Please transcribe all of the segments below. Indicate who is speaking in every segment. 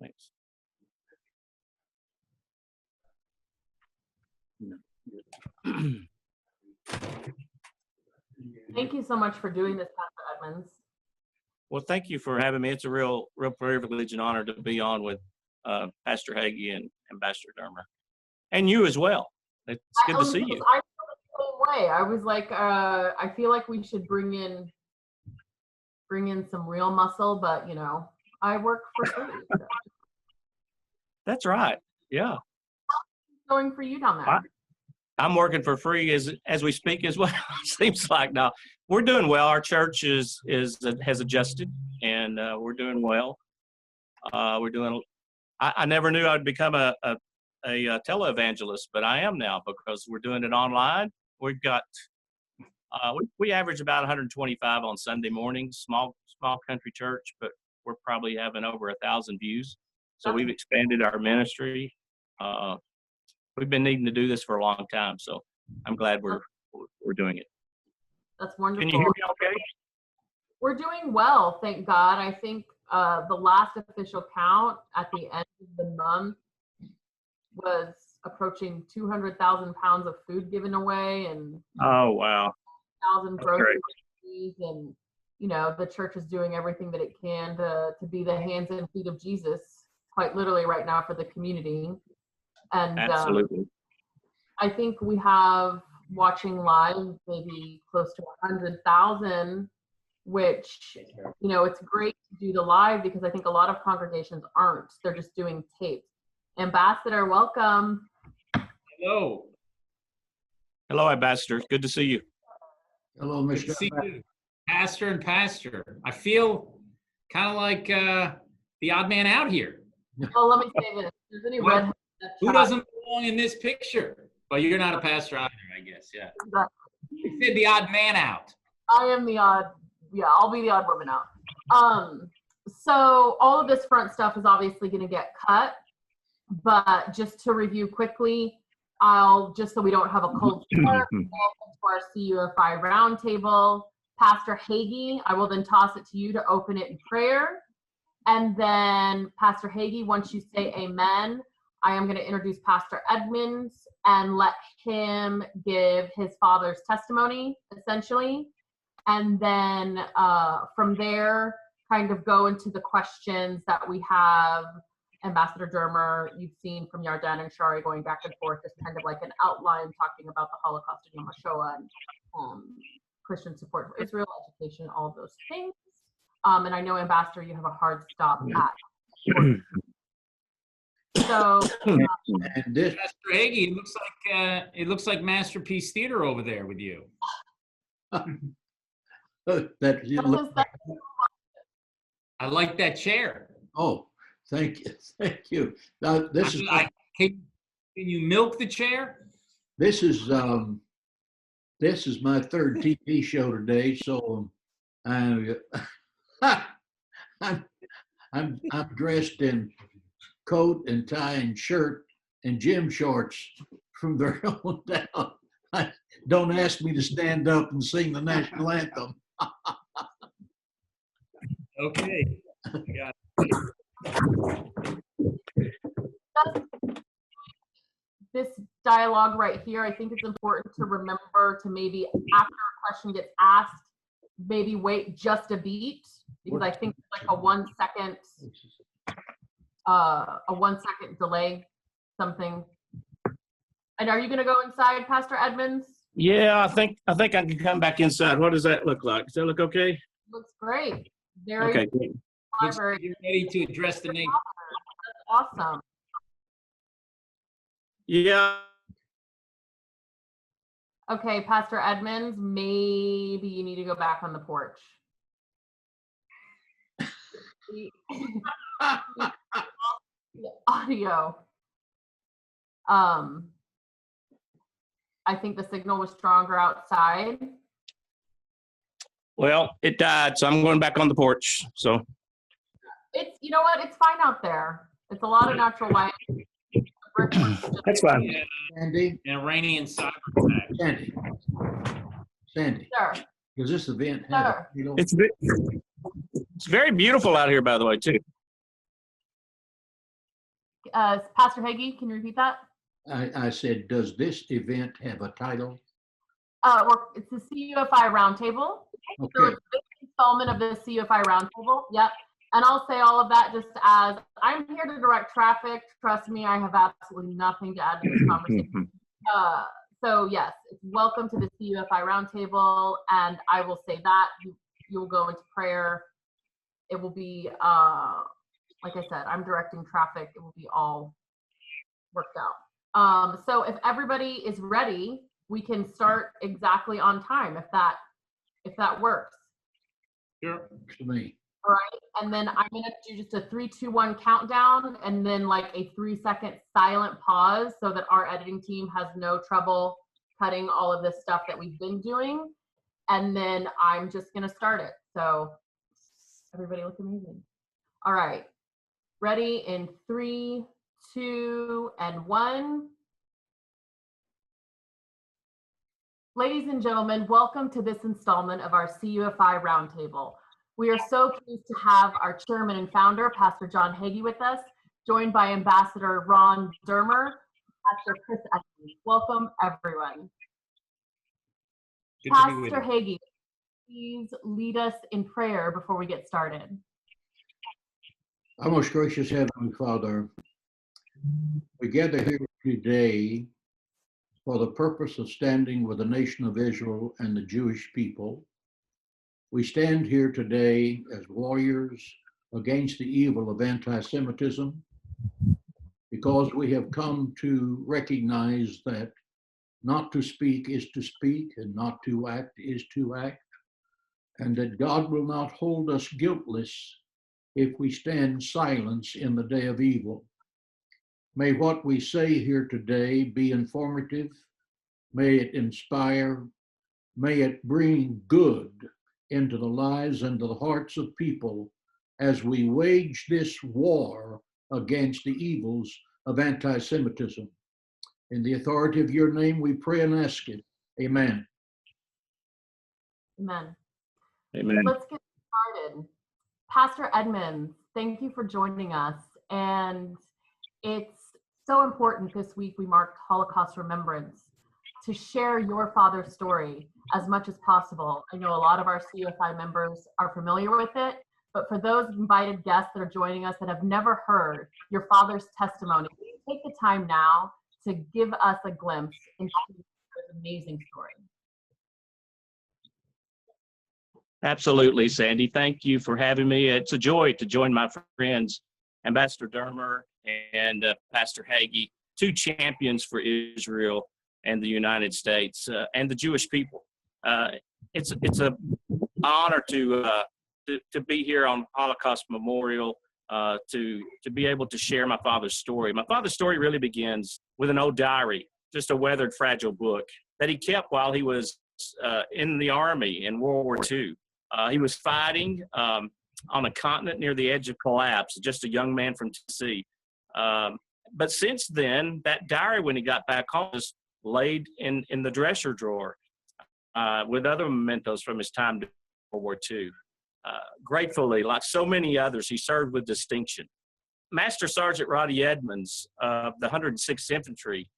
Speaker 1: Thanks.
Speaker 2: Thank you so much for doing this, Pastor Edmonds.
Speaker 1: Well, thank you for having me. It's a real privilege and honor to be on with Pastor Hagee and Ambassador Dermer, and you as well. It's good to see you.
Speaker 2: I feel the same way. I was like, I feel like we should bring in some real muscle, but you know, I work for free. So.
Speaker 1: That's right. Yeah.
Speaker 2: How's it going for you down there?
Speaker 1: I'm working for free as we speak as well. Seems like now we're doing well. Our church has adjusted, and we're doing well. We're doing. I never knew I'd become a televangelist, but I am now because we're doing it online. We've got we average about 125 on Sunday mornings. Small country church, but we're probably having over 1,000 views. So we've expanded our ministry. We've been needing to do this for a long time, so I'm glad we're doing it.
Speaker 2: That's wonderful.
Speaker 1: Can you hear me okay?
Speaker 2: We're doing well, thank God. I think the last official count at the end of the month was approaching 200,000 pounds of food given away, and
Speaker 1: oh wow,
Speaker 2: 1,000 groceries, and you know the church is doing everything that it can to be the hands and feet of Jesus, quite literally right now for the community. And
Speaker 1: absolutely.
Speaker 2: I think we have watching live maybe close to 100,000, which, you know, it's great to do the live because I think a lot of congregations aren't. They're just doing tapes. Ambassador, welcome.
Speaker 3: Hello.
Speaker 1: Hello, Ambassador. Good to see you.
Speaker 4: Hello, Mr.
Speaker 3: Good to see you, Pastor and Pastor. I feel kind of like the odd man out here.
Speaker 2: Well, let me say this. If there's any red
Speaker 3: who doesn't belong in this picture? Well, you're not a pastor either, I guess. Yeah.
Speaker 2: Exactly.
Speaker 3: You said the odd man out.
Speaker 2: I am the odd. Yeah, I'll be the odd woman out. So all of this front stuff is obviously going to get cut, but just to review quickly, just so we don't have a cold start, welcome to our CUFI Roundtable. Pastor Hagee, I will then toss it to you to open it in prayer. And then Pastor Hagee, once you say amen, I am going to introduce Pastor Edmonds and let him give his father's testimony, essentially. And then from there, kind of go into the questions that we have. Ambassador Dermer, you've seen from Yarden and Shari going back and forth, just kind of like an outline talking about the Holocaust and Yom HaShoah and Christian support for Israel, education, all of those things. And I know, Ambassador, you have a hard stop at. So,
Speaker 3: and this, Pastor Hagee, it looks like Masterpiece Theater over there with you. I like that chair.
Speaker 4: Oh, thank you. This is.
Speaker 3: Can you milk the chair?
Speaker 4: This is my third TV show today, so I'm dressed in coat and tie and shirt and gym shorts from there on down. Don't ask me to stand up and sing the national anthem.
Speaker 3: Okay. Got it.
Speaker 2: This dialogue right here, I think it's important to remember to maybe after a question gets asked, maybe wait just a beat, because I think it's like a 1 second delay, something. And are you going to go inside, Pastor Edmonds?
Speaker 1: Yeah, I think I can come back inside. What does that look like? Does that look okay?
Speaker 2: Looks great. Very
Speaker 1: okay. Good.
Speaker 3: You're ready to address the nation.
Speaker 2: That's awesome.
Speaker 1: Yeah.
Speaker 2: Okay, Pastor Edmonds, maybe you need to go back on the porch. The audio. I think the signal was stronger outside.
Speaker 1: Well, it died, so I'm going back on the porch. So
Speaker 2: it's, you know what? It's fine out there. It's a lot of natural light.
Speaker 1: That's fine.
Speaker 3: Yeah.
Speaker 4: Sandy,
Speaker 3: An Iranian cyber attack.
Speaker 4: Sandy.
Speaker 2: Sure.
Speaker 4: Does this event
Speaker 2: Sure.
Speaker 1: It's very beautiful out here, by the way, too.
Speaker 2: Pastor Hagee, can you repeat that?
Speaker 4: I said, does this event have a title?
Speaker 2: It's the CUFI Roundtable. So
Speaker 4: Okay.
Speaker 2: it's this installment of the CUFI Roundtable. Yep. And I'll say all of that just as I'm here to direct traffic. Trust me, I have absolutely nothing to add to this conversation. So yes, welcome to the CUFI Roundtable, and I will say that you'll go into prayer. It will be, like I said, I'm directing traffic. It will be all worked out. So if everybody is ready, we can start exactly on time if that works.
Speaker 3: Sure.
Speaker 4: To me.
Speaker 2: All right, and then I'm gonna do just a 3, 2, 1 countdown, and then like a 3-second silent pause so that our editing team has no trouble cutting all of this stuff that we've been doing. And then I'm just gonna start it. So everybody look amazing. All right, ready in 3, 2, and 1. Ladies and gentlemen, welcome to this installment of our CUFI Roundtable. We are so pleased to have our chairman and founder, Pastor John Hagee, with us, joined by Ambassador Ron Dermer, Pastor Chris Edmonds. Welcome, everyone.
Speaker 3: Good to be with
Speaker 2: Pastor
Speaker 3: you.
Speaker 2: Hagee, please lead us in prayer before we get started.
Speaker 4: Our most gracious Heavenly Father, we gather here today for the purpose of standing with the nation of Israel and the Jewish people. We stand here today as warriors against the evil of anti-Semitism because we have come to recognize that not to speak is to speak and not to act is to act, and that God will not hold us guiltless if we stand silence in the day of evil. May what we say here today be informative, may it inspire, may it bring good into the lives and to the hearts of people as we wage this war against the evils of anti-Semitism. In the authority of your name, we pray and ask it. Amen.
Speaker 2: Amen.
Speaker 1: Amen.
Speaker 2: Let's get started. Pastor Edmonds, thank you for joining us. And it's so important this week we marked Holocaust Remembrance to share your father's story as much as possible. I know a lot of our CUFI members are familiar with it, but for those invited guests that are joining us that have never heard your father's testimony, take the time now to give us a glimpse into this amazing story.
Speaker 1: Absolutely, Sandy. Thank you for having me. It's a joy to join my friends, Ambassador Dermer and Pastor Hagee, two champions for Israel and the United States and the Jewish people. It's an honor to be here on Holocaust Memorial, to be able to share my father's story. My father's story really begins with an old diary, just a weathered, fragile book that he kept while he was in the Army in World War II. He was fighting on a continent near the edge of collapse, just a young man from Tennessee. But since then, that diary, when he got back home, was laid in the dresser drawer with other mementos from his time in World War II. Gratefully, like so many others, he served with distinction. Master Sergeant Roddie Edmonds of the 106th Infantry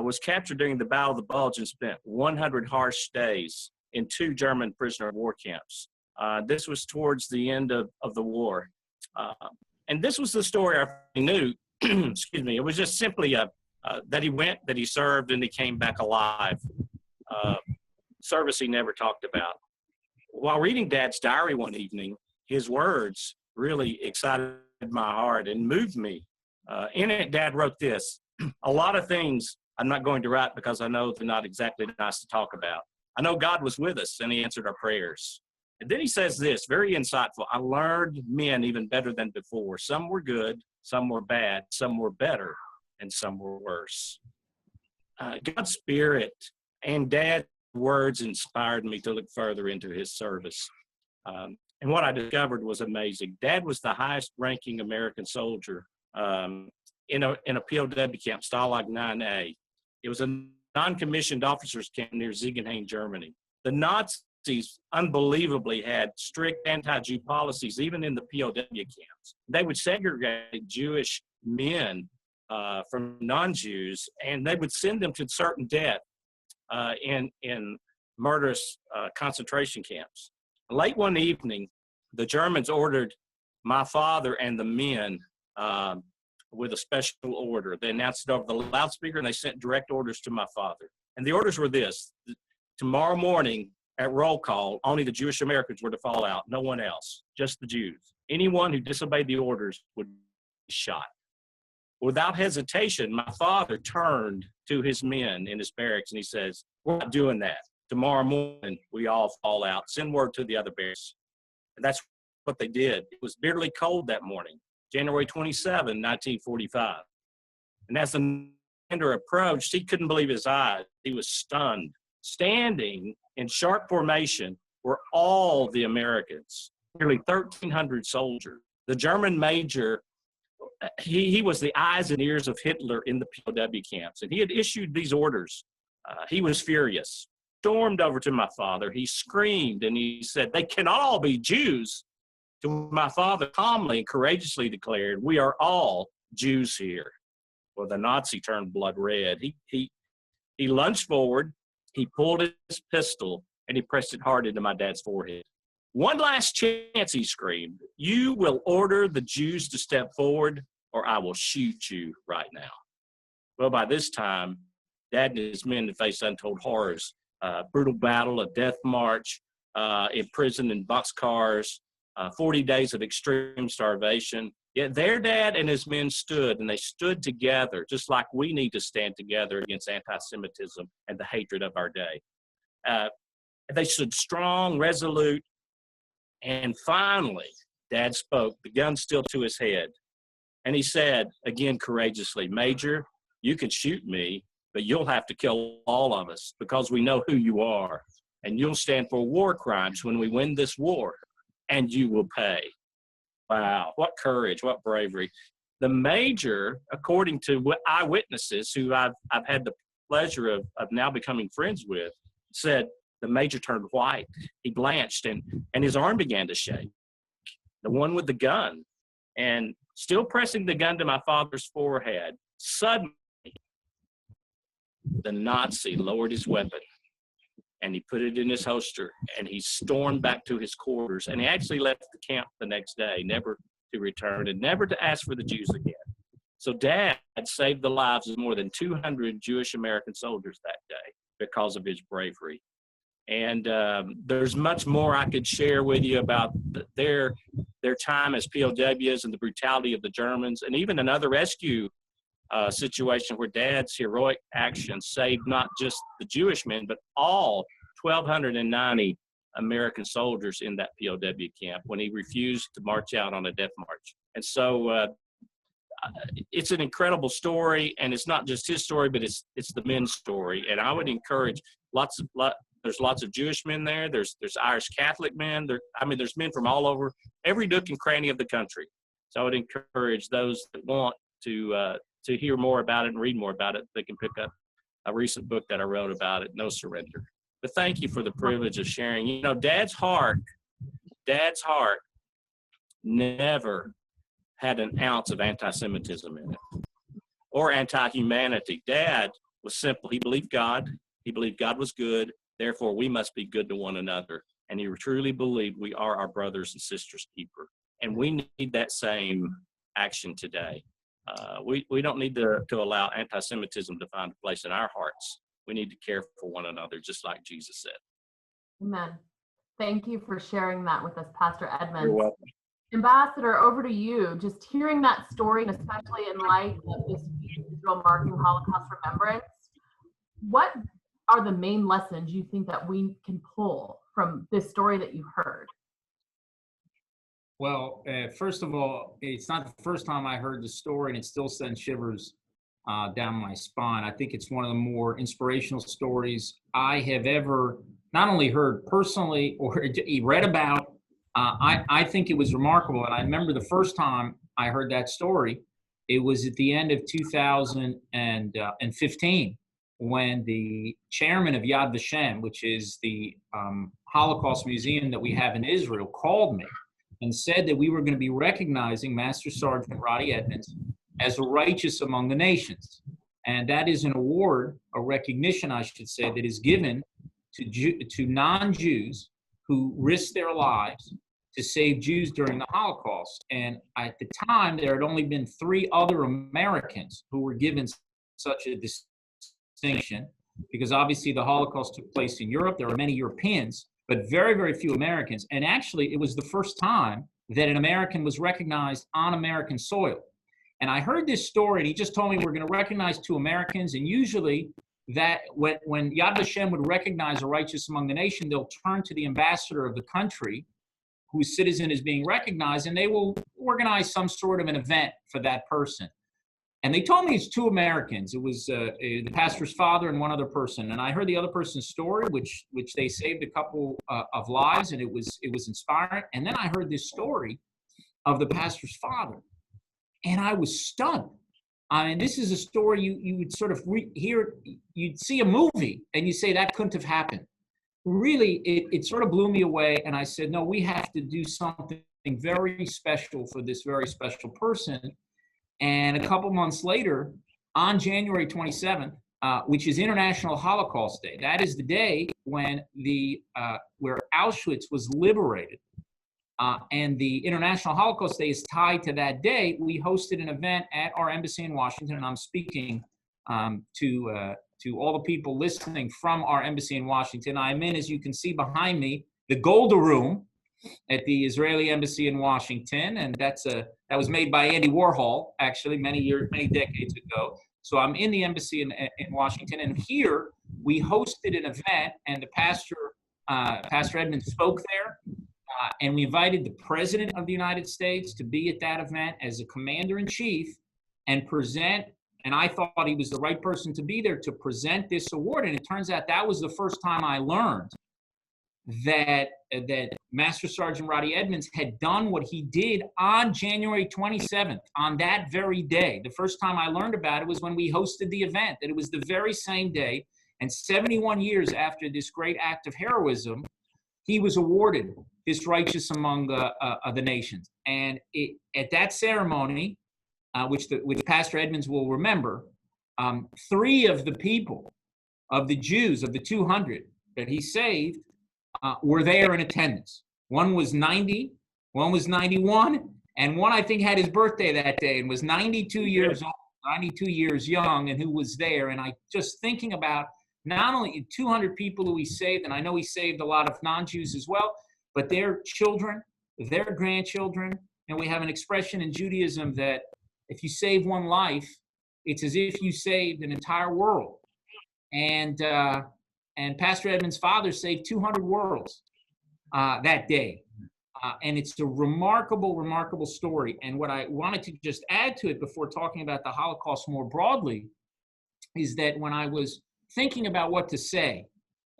Speaker 1: was captured during the Battle of the Bulge and spent 100 harsh days in 2 German prisoner of war camps. This was towards the end of the war. And this was the story I knew, excuse me, it was just simply that he went, that he served, and he came back alive. Service he never talked about. While reading Dad's diary one evening, his words really excited my heart and moved me. In it, Dad wrote this: a lot of things I'm not going to write because I know they're not exactly nice to talk about. I know God was with us and he answered our prayers. And then he says this, very insightful: I learned men even better than before. Some were good, some were bad, some were better, and some were worse. God's Spirit and Dad's words inspired me to look further into his service. And what I discovered was amazing. Dad was the highest ranking American soldier in a POW camp, Stalag 9A. It was a non-commissioned officers camp near Ziegenhain, Germany. The Nazis unbelievably had strict anti-Jew policies, even in the POW camps. They would segregate Jewish men from non-Jews, and they would send them to certain death in murderous concentration camps. Late one evening, the Germans ordered my father and the men with a special order. They announced it over the loudspeaker, and they sent direct orders to my father. And the orders were this: tomorrow morning at roll call, only the Jewish Americans were to fall out, no one else, just the Jews. Anyone who disobeyed the orders would be shot. Without hesitation, my father turned to his men in his barracks and he says, "We're not doing that. Tomorrow morning, we all fall out. Send word to the other barracks." And that's what they did. It was bitterly cold that morning, January 27, 1945. And as the commander approached, he couldn't believe his eyes. He was stunned. Standing in sharp formation were all the Americans, nearly 1,300 soldiers. The German major, he was the eyes and ears of Hitler in the POW camps, and he had issued these orders. He was furious, stormed over to my father. He screamed and he said, "They cannot all be Jews." To my father, calmly and courageously declared, "We are all Jews here." Well, the Nazi turned blood red. He lunged forward, he pulled his pistol, and he pressed it hard into my dad's forehead. "One last chance," he screamed. "You will order the Jews to step forward, or I will shoot you right now." Well, by this time, Dad and his men had faced untold horrors. Brutal battle, a death march, imprisoned in boxcars, 40 days of extreme starvation. Yet their dad and his men stood, and they stood together, just like we need to stand together against anti-Semitism and the hatred of our day. They stood strong, resolute, and finally, Dad spoke, the gun still to his head. And he said, again courageously, "Major, you can shoot me, but you'll have to kill all of us because we know who you are. And you'll stand for war crimes when we win this war, and you will pay." Wow, what courage, what bravery. The major, according to eyewitnesses who I've had the pleasure of now becoming friends with, said the major turned white. He blanched and his arm began to shake. The one with the gun. And still pressing the gun to my father's forehead, suddenly the Nazi lowered his weapon and he put it in his holster and he stormed back to his quarters, and he actually left the camp the next day, never to return and never to ask for the Jews again. So Dad saved the lives of more than 200 Jewish American soldiers that day because of his bravery. And there's much more I could share with you about their time as POWs and the brutality of the Germans, and even another rescue situation where Dad's heroic actions saved not just the Jewish men, but all 1,290 American soldiers in that POW camp when he refused to march out on a death march. And so it's an incredible story, and it's not just his story, but it's the men's story. And I would encourage there's lots of Jewish men there. There's Irish Catholic men. There's men from all over, every nook and cranny of the country. So I would encourage those that want to hear more about it and read more about it. They can pick up a recent book that I wrote about it, No Surrender. But thank you for the privilege of sharing. You know, Dad's heart never had an ounce of anti-Semitism in it or anti-humanity. Dad was simple. He believed God. He believed God was good. Therefore, we must be good to one another. And he truly believed we are our brothers and sisters' keeper. And we need that same action today. We don't need to allow anti-Semitism to find a place in our hearts. We need to care for one another, just like Jesus said.
Speaker 2: Amen. Thank you for sharing that with us, Pastor Edmonds.
Speaker 1: You're welcome.
Speaker 2: Ambassador, over to you. Just hearing that story, and especially in light of this Israel marking Holocaust remembrance, what are the main lessons you think that we can pull from this story that you heard?
Speaker 3: Well, first of all, it's not the first time I heard the story, and it still sends shivers down my spine. I think it's one of the more inspirational stories I have ever not only heard personally or read about. I think it was remarkable. And I remember the first time I heard that story, it was at the end of 2015 when the chairman of Yad Vashem, which is the Holocaust Museum that we have in Israel, called me and said that we were going to be recognizing Master Sergeant Roddie Edmonds as righteous among the nations. And that is an award, a recognition, I should say, that is given to non-Jews who risked their lives to save Jews during the Holocaust. And at the time, there had only been 3 other Americans who were given such a distinction, because obviously the Holocaust took place in Europe. There were many Europeans, but very, very few Americans. And actually, it was the first time that an American was recognized on American soil. And I heard this story, and he just told me we're going to recognize 2 Americans. And usually that when Yad Vashem would recognize a righteous among the nation, they'll turn to the ambassador of the country whose citizen is being recognized, and they will organize some sort of an event for that person. And they told me it's 2 Americans. It was the pastor's father and one other person. And I heard the other person's story, which they saved a couple of lives, and it was inspiring. And then I heard this story of the pastor's father, and I was stunned. I mean, this is a story you would sort of hear, you'd see a movie, and you say that couldn't have happened. Really, it sort of blew me away, and I said, no, we have to do something very special for this very special person. And a couple months later, on January 27th, which is International Holocaust Day, that is the day when where Auschwitz was liberated, and the International Holocaust Day is tied to that day. We hosted an event at our embassy in Washington, and I'm speaking to all the people listening from our embassy in Washington. I'm in, as you can see behind me, the Golda Room at the Israeli embassy in Washington, and that was made by Andy Warhol, actually, many decades ago. So I'm in the embassy in Washington, and here we hosted an event, and the Pastor Edmonds spoke there, and we invited the President of the United States to be at that event as a commander-in-chief and present. And I thought he was the right person to be there to present this award. And it turns out that was the first time I learned that Master Sergeant Roddie Edmonds had done what he did on January 27th, on that very day. The first time I learned about it was when we hosted the event, that it was the very same day. And 71 years after this great act of heroism, he was awarded this righteous among the nations. And at that ceremony, which Pastor Edmonds will remember, 3 of the people, of the Jews, of the 200 that he saved, were there in attendance. One was 90, one was 91, and one I think had his birthday that day and was 92 years old, 92 years young, and who was there. And I just thinking about not only 200 people who he saved, and I know he saved a lot of non-Jews as well, but their children, their grandchildren. And we have an expression in Judaism that if you save one life, it's as if you saved an entire world. And Pastor Edmonds' father saved 200 worlds that day. And it's a remarkable, remarkable story. And what I wanted to just add to it before talking about the Holocaust more broadly is that when I was thinking about what to say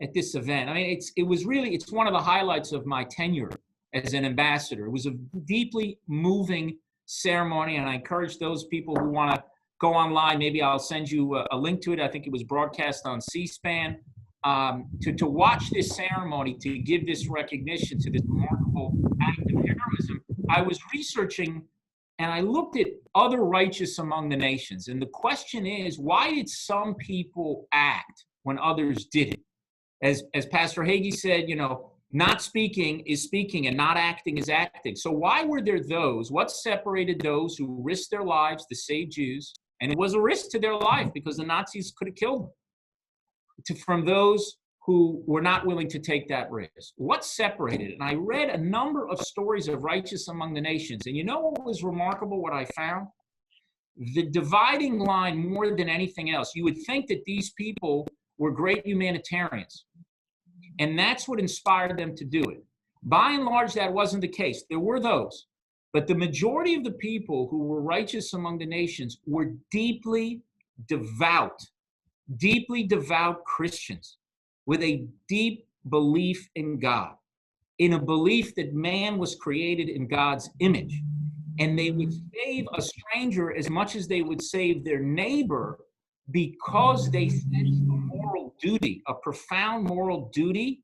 Speaker 3: at this event, I mean, it's one of the highlights of my tenure as an ambassador. It was a deeply moving ceremony, and I encourage those people who want to go online. Maybe I'll send you a link to it. I think it was broadcast on C-SPAN. To watch this ceremony, to give this recognition to this remarkable act of heroism. I was researching, and I looked at other righteous among the nations. And the question is, why did some people act when others didn't? As Pastor Hagee said, not speaking is speaking and not acting is acting. So why were there those? What separated those who risked their lives to save Jews? And it was a risk to their life because the Nazis could have killed them. From those who were not willing to take that risk. What separated it? And I read a number of stories of righteous among the nations. And you know what was remarkable, what I found? The dividing line more than anything else. You would think that these people were great humanitarians. And that's what inspired them to do it. By and large, that wasn't the case. There were those. But the majority of the people who were righteous among the nations were deeply devout Christians with a deep belief in God, in a belief that man was created in God's image. And they would save a stranger as much as they would save their neighbor because they sensed a moral duty, a profound moral duty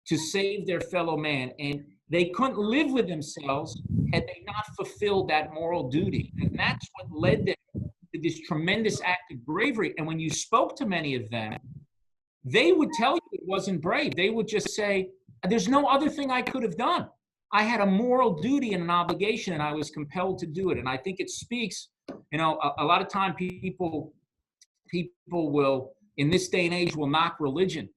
Speaker 3: to save their fellow man. And they couldn't live with themselves had they not fulfilled that moral duty. And that's what led them this tremendous act of bravery. And when you spoke to many of them, they would tell you it wasn't brave. They would just say, there's no other thing I could have done. I had a moral duty and an obligation, and I was compelled to do it. And I think it speaks, a lot of time people will, in this day and age, will knock religion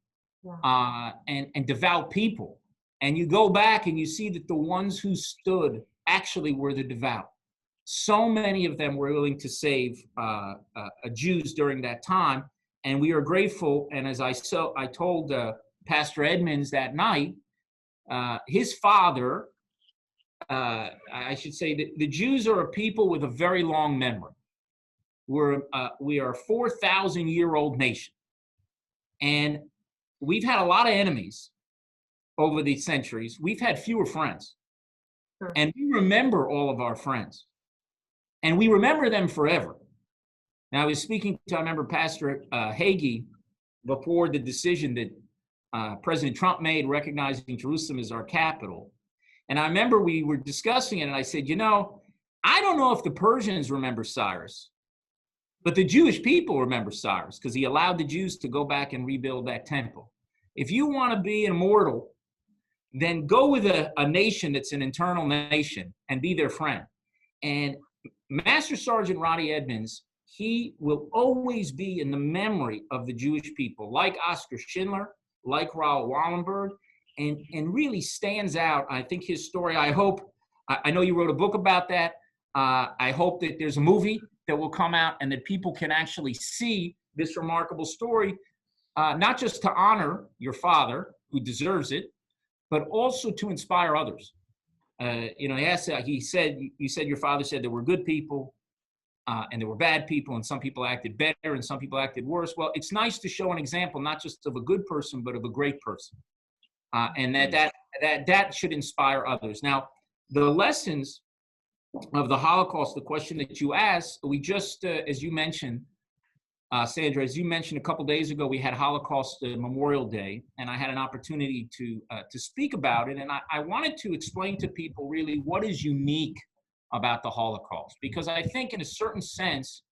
Speaker 3: and devout people. And you go back and you see that the ones who stood actually were the devout. So many of them were willing to save Jews during that time. And we are grateful. And as I told Pastor Edmonds that night, his father, I should say that the Jews are a people with a very long memory. We are a 4,000-year-old nation. And we've had a lot of enemies over the centuries. We've had fewer friends.
Speaker 2: Sure.
Speaker 3: And we remember all of our friends. And we remember them forever. Now, I was speaking to, I remember Pastor Hagee before the decision that President Trump made recognizing Jerusalem as our capital. And I remember we were discussing it, and I said, I don't know if the Persians remember Cyrus, but the Jewish people remember Cyrus because he allowed the Jews to go back and rebuild that temple. If you want to be immortal, then go with a nation that's an internal nation and be their friend. And Master Sergeant Roddie Edmonds, he will always be in the memory of the Jewish people, like Oskar Schindler, like Raoul Wallenberg, and really stands out. I think his story, I know you wrote a book about that. I hope that there's a movie that will come out and that people can actually see this remarkable story, not just to honor your father, who deserves it, but also to inspire others. You said your father said there were good people and there were bad people, and some people acted better and some people acted worse. Well, it's nice to show an example, not just of a good person, but of a great person. And that should inspire others. Now, the lessons of the Holocaust, the question that you asked, we just, as you mentioned, Sandra, as you mentioned a couple days ago, we had Holocaust Memorial Day, and I had an opportunity to speak about it. And I wanted to explain to people really what is unique about the Holocaust, because I think in a certain sense,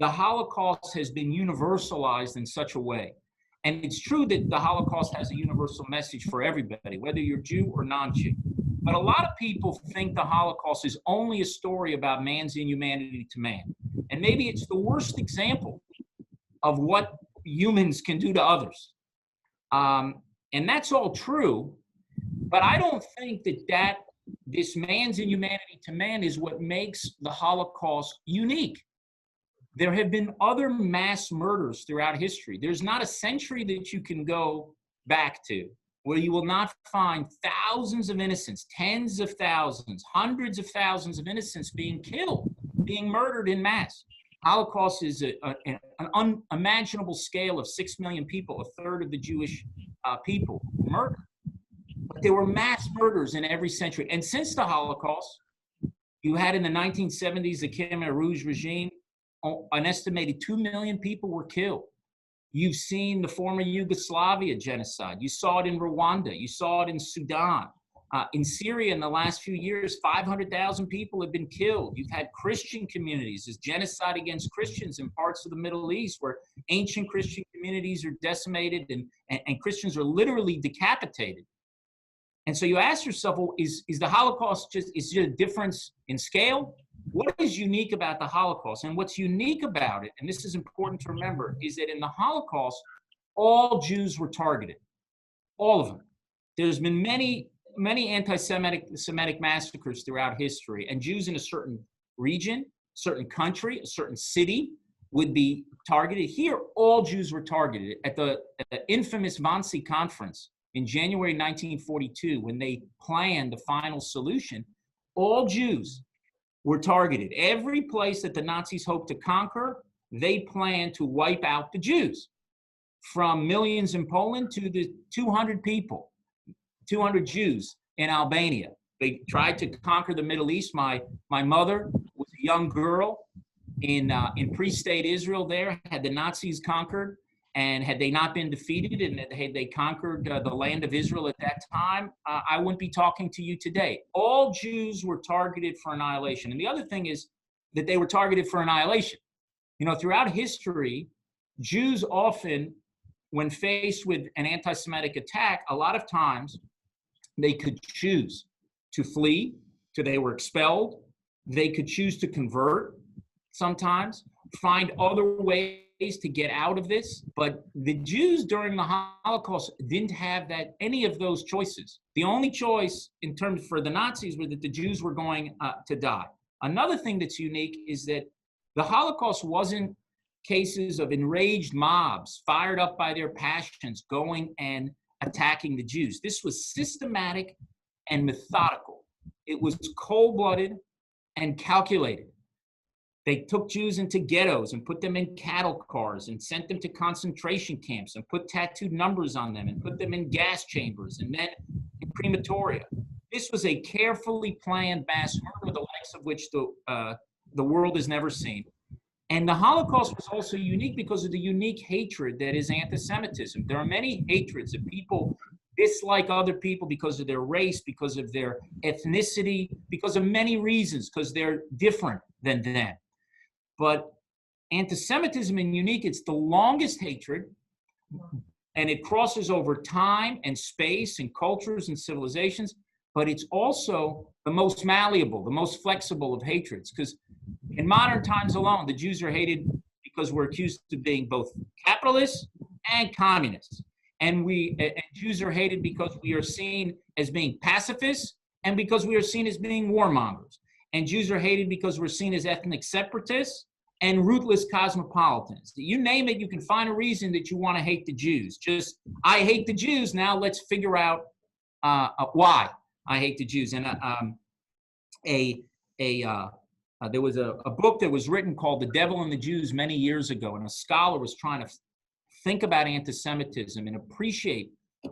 Speaker 3: the Holocaust has been universalized in such a way. And it's true that the Holocaust has a universal message for everybody, whether you're Jew or non-Jew. But a lot of people think the Holocaust is only a story about man's inhumanity to man. And maybe it's the worst example of what humans can do to others. And that's all true, but I don't think that this man's inhumanity to man is what makes the Holocaust unique. There have been other mass murders throughout history. There's not a century that you can go back to where you will not find thousands of innocents, tens of thousands, hundreds of thousands of innocents being killed, being murdered in mass. Holocaust is an unimaginable scale of 6 million people, a third of the Jewish people murdered. But there were mass murders in every century. And since the Holocaust, you had in the 1970s the Khmer Rouge regime, an estimated 2 million people were killed. You've seen the former Yugoslavia genocide. You saw it in Rwanda. You saw it in Sudan. In Syria in the last few years, 500,000 people have been killed. You've had Christian communities. There's genocide against Christians in parts of the Middle East where ancient Christian communities are decimated and Christians are literally decapitated. And so you ask yourself, well, is the Holocaust just a difference in scale? What is unique about the Holocaust? And what's unique about it, and this is important to remember, is that in the Holocaust, all Jews were targeted. All of them. There's been many anti-Semitic massacres throughout history, and Jews in a certain region, certain country, a certain city would be targeted. Here, all Jews were targeted. At the infamous Wannsee Conference in January 1942, when they planned the final solution, all Jews were targeted. Every place that the Nazis hoped to conquer, they planned to wipe out the Jews. From millions in Poland to the 200 Jews in Albania. They tried to conquer the Middle East. My mother was a young girl in pre-state Israel there, had the Nazis conquered, and had they not been defeated and had they conquered the land of Israel at that time, I wouldn't be talking to you today. All Jews were targeted for annihilation. And the other thing is that they were targeted for annihilation. You know, throughout history, Jews often, when faced with an anti-Semitic attack, a lot of times they could choose to flee, till they were expelled. They could choose to convert sometimes, find other ways to get out of this. But the Jews during the Holocaust didn't have any of those choices. The only choice in terms for the Nazis were that the Jews were going to die. Another thing that's unique is that the Holocaust wasn't cases of enraged mobs fired up by their passions going and attacking the Jews. This was systematic and methodical. It was cold-blooded and calculated. They took Jews into ghettos and put them in cattle cars and sent them to concentration camps and put tattooed numbers on them and put them in gas chambers and then in crematoria. This was a carefully planned mass murder, the likes of which the world has never seen. And the Holocaust was also unique because of the unique hatred that is anti-Semitism. There are many hatreds that people dislike other people because of their race, because of their ethnicity, because of many reasons, because they're different than them. But anti-Semitism in unique, it's the longest hatred, and it crosses over time and space and cultures and civilizations, but it's also the most malleable, the most flexible of hatreds, because in modern times alone, the Jews are hated because we're accused of being both capitalists and communists. And Jews are hated because we are seen as being pacifists and because we are seen as being warmongers. And Jews are hated because we're seen as ethnic separatists and ruthless cosmopolitans. You name it, you can find a reason that you want to hate the Jews. Just, I hate the Jews, now let's figure out why I hate the Jews. And there was a book that was written called The Devil and the Jews many years ago, and a scholar was trying to think about anti-Semitism and appreciate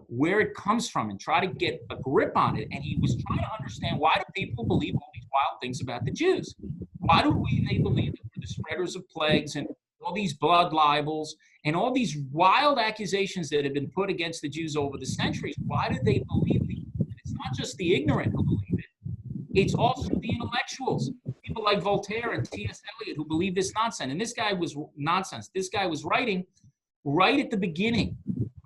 Speaker 3: where it comes from and try to get a grip on it. And he was trying to understand, why do people believe all these wild things about the Jews? Why do they believe that we're the spreaders of plagues and all these blood libels and all these wild accusations that have been put against the Jews over the centuries? Why do they believe these? It's not just the ignorant who believe it. It's also the intellectuals, people like Voltaire and T.S. Eliot, who believe this nonsense. And this guy was nonsense. This guy was writing right at the beginning,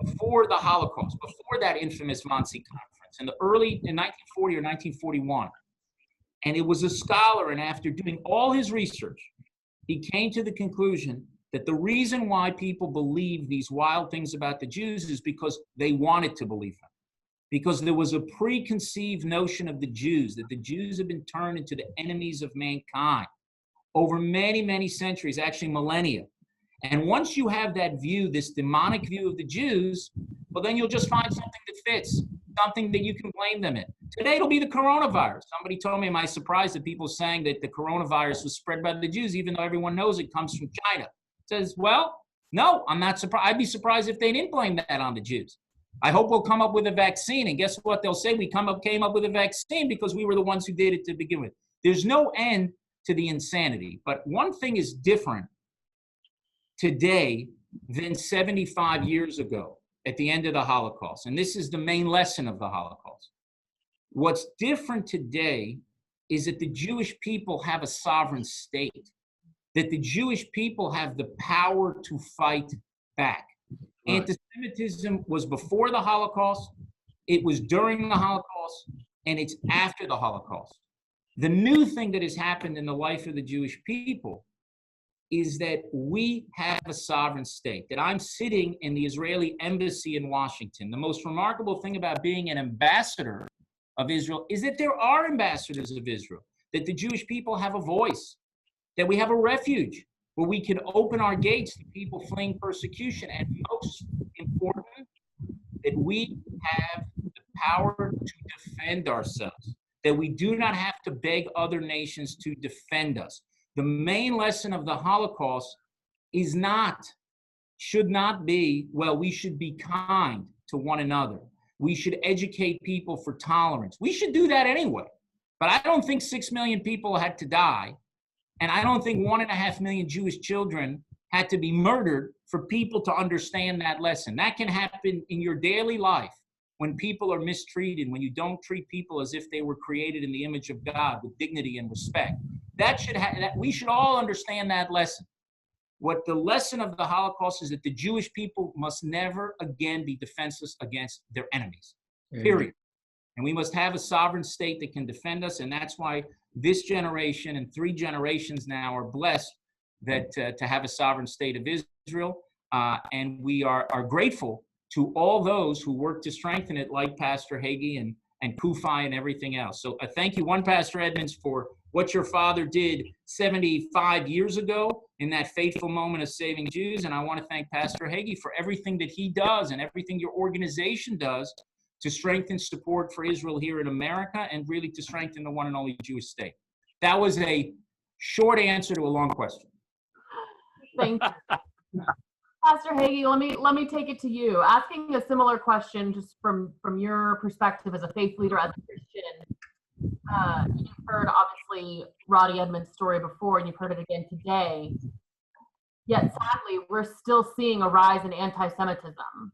Speaker 3: before the Holocaust, before that infamous Wannsee Conference, in 1940 or 1941. And it was a scholar, and after doing all his research, he came to the conclusion that the reason why people believe these wild things about the Jews is because they wanted to believe them. Because there was a preconceived notion of the Jews, that the Jews have been turned into the enemies of mankind over many, many centuries, actually millennia. And once you have that view, this demonic view of the Jews, well, then you'll just find something that fits, something that you can blame them in. Today, it'll be the coronavirus. Somebody told me, am I surprised that people saying that the coronavirus was spread by the Jews, even though everyone knows it comes from China? Says, well, no, I'm not surprised. I'd be surprised if they didn't blame that on the Jews. I hope we'll come up with a vaccine. And guess what they'll say? We came up with a vaccine because we were the ones who did it to begin with. There's no end to the insanity. But one thing is different today than 75 years ago at the end of the Holocaust. And this is the main lesson of the Holocaust. What's different today is that the Jewish people have a sovereign state, that the Jewish people have the power to fight back. Right. Anti-Semitism was before the Holocaust, it was during the Holocaust, and it's after the Holocaust. The new thing that has happened in the life of the Jewish people is that we have a sovereign state, that I'm sitting in the Israeli embassy in Washington. The most remarkable thing about being an ambassador of Israel is that there are ambassadors of Israel, that the Jewish people have a voice, that we have a refuge where we can open our gates to people fleeing persecution, and most important, that we have the power to defend ourselves, that we do not have to beg other nations to defend us. The main lesson of the Holocaust should not be, well, we should be kind to one another. We should educate people for tolerance. We should do that anyway. But I don't think 6 million people had to die. And I don't think 1.5 million Jewish children had to be murdered for people to understand that lesson. That can happen in your daily life when people are mistreated, when you don't treat people as if they were created in the image of God with dignity and respect. We should all understand that lesson. what the lesson of the Holocaust is, that the Jewish people must never again be defenseless against their enemies, period. And we must have a sovereign state that can defend us. And that's why this generation and 3 generations now are blessed that to have a sovereign state of Israel. And we are grateful to all those who work to strengthen it, like Pastor Hagee and CUFI and everything else. So thank you, one Pastor Edmonds, for what your father did 75 years ago in that fateful moment of saving Jews. And I want to thank Pastor Hagee for everything that he does and everything your organization does to strengthen support for Israel here in America and really to strengthen the one and only Jewish state. That was a short answer to a long question.
Speaker 2: Thank you. Pastor Hagee, let me take it to you. Asking a similar question, just from your perspective as a faith leader, as a Christian. You've heard obviously Roddie Edmonds' story before, and you've heard it again today. Yet sadly, we're still seeing a rise in anti-Semitism.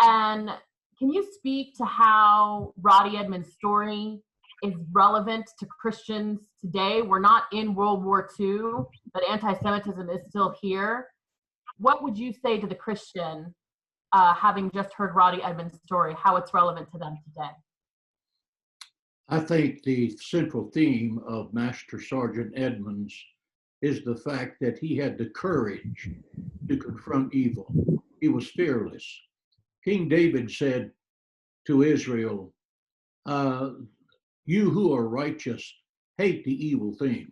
Speaker 2: And can you speak to how Roddie Edmonds' story is relevant to Christians today? We're not in World War II, but anti-Semitism is still here. What would you say to the Christian, having just heard Roddie Edmonds' story, how it's relevant to them today?
Speaker 4: I think the central theme of Master Sergeant Edmonds is the fact that he had the courage to confront evil. He was fearless. King David said to Israel, you who are righteous hate the evil thing.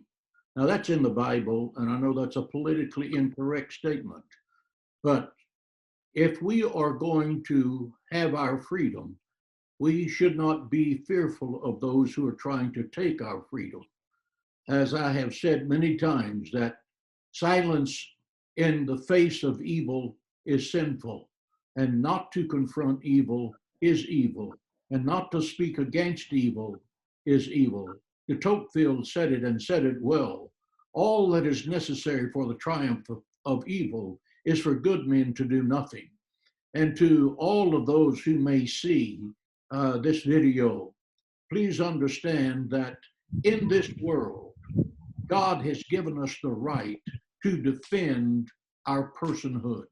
Speaker 4: Now that's in the Bible, and I know that's a politically incorrect statement. But if we are going to have our freedom, we should not be fearful of those who are trying to take our freedom. As I have said many times, that silence in the face of evil is sinful, and not to confront evil is evil, and not to speak against evil is evil. De Tocqueville said it, and said it well. All that is necessary for the triumph of evil is for good men to do nothing. And to all of those who may see this video, please understand that in this world, God has given us the right to defend our personhood.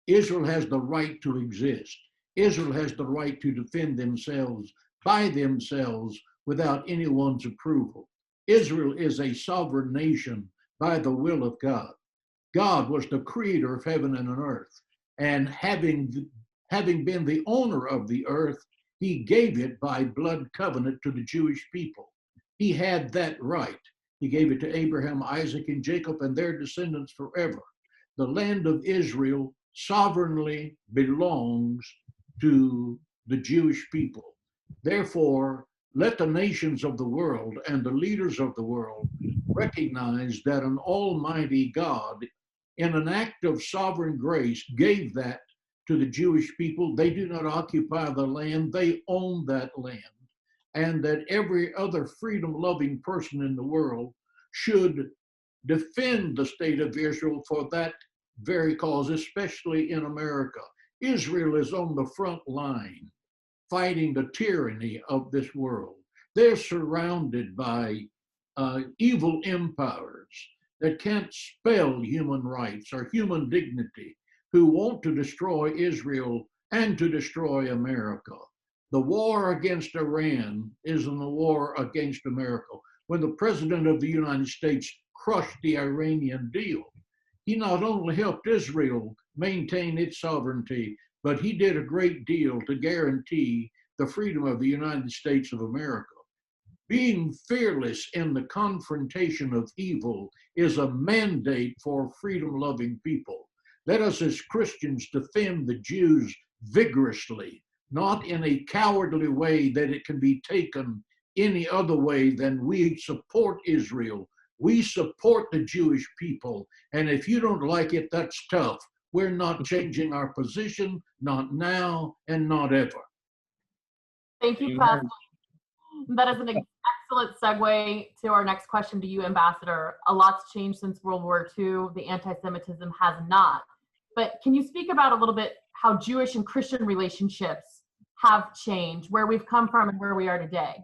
Speaker 4: Israel has the right to exist. Israel has the right to defend themselves by themselves without anyone's approval. Israel is a sovereign nation by the will of God. God was the creator of heaven and earth, and having been the owner of the earth, he gave it by blood covenant to the Jewish people. He had that right. He gave it to Abraham, Isaac, and Jacob and their descendants forever. The land of Israel sovereignly belongs to the Jewish people. Therefore, let the nations of the world and the leaders of the world recognize that an almighty God, in an act of sovereign grace, gave that to the Jewish people. They do not occupy the land, they own that land. And that every other freedom-loving person in the world should defend the state of Israel for that very cause, especially in America. Israel is on the front line fighting the tyranny of this world. They're surrounded by evil empires that can't spell human rights or human dignity, who want to destroy Israel and to destroy America. The war against Iran is a war against America. When the President of the United States crushed the Iranian deal, he not only helped Israel maintain its sovereignty, but he did a great deal to guarantee the freedom of the United States of America. Being fearless in the confrontation of evil is a mandate for freedom-loving people. Let us as Christians defend the Jews vigorously, not in a cowardly way that it can be taken any other way than we support Israel. We support the Jewish people, and if you don't like it, that's tough. We're not changing our position, not now and not ever.
Speaker 2: Thank you, Pastor. That is an excellent segue to our next question to you, Ambassador. A lot's changed since World War II. The anti-Semitism has not. But can you speak about a little bit how Jewish and Christian relationships have changed, where we've come from and where we are today?